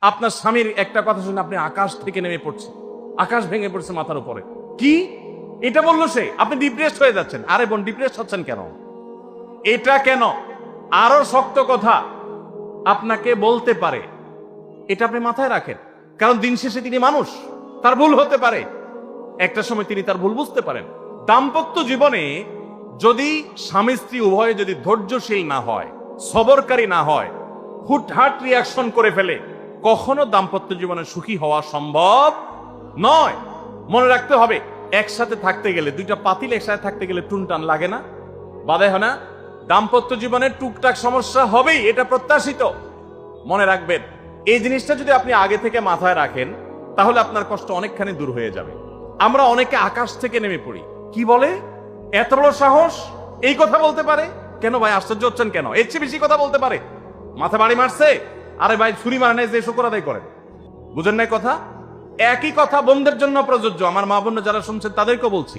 আপনার স্বামীর একটা কথা শুনে আপনি আকাশ থেকে নেমে পড়ছেন, আকাশ ভেঙে পড়ছে মাথার উপরে। কি এটা বললো সে, আপনি ডিপ্রেসড হয়ে যাচ্ছেন। আরে বোন, ডিপ্রেসড হচ্ছেন কেন? এটা কেন? আরো শক্ত কথা আপনাকে বলতে পারে, এটা আপনি মাথায় রাখেন। কারণ দিন শেষে তিনি মানুষ, তার ভুল হতে পারে, একটা সময় তিনি তার ভুল বুঝতে পারেন। দাম্পত্য জীবনে যদি স্বামী স্ত্রী উভয়ে যদি ধৈর্যশীল না হয়, সবরকারী না হয়, হুটহাট রিয়াকশন করে ফেলে, কখনো দাম্পত্য জীবনে সুখী হওয়া সম্ভব নয়। মনে রাখতে হবে, একসাথে থাকতে গেলে, দুইটা পাতিল একসাথে থাকতে গেলে টুনটান লাগে না, বাধে হয় না? দাম্পত্য জীবনে টুকটাক সমস্যা হবেই, এটা প্রত্যাশিত। মনে রাখবেন, এই জিনিসটা যদি আপনি আগে থেকে মাথায় রাখেন, তাহলে আপনার কষ্ট অনেকখানি দূর হয়ে যাবে। আমরা অনেকে আকাশ থেকে নেমে পড়ি। কি বলে? এত বড় সাহস, এই কথা বলতে পারে? কেন ভাই আশ্চর্য হচ্ছেন কেন? এর চেয়ে বেশি কথা বলতে পারে। মাথা বাড়ি মারছে? আরে ভাই, ছুরি মারে নাই যে শুকর আদায় করেন। বুঝেন নাই কথা? একই কথা বোনদের জন্য প্রযোজ্য। আমার মা বোন যারা শুনছেন তাদেরকেও বলছি,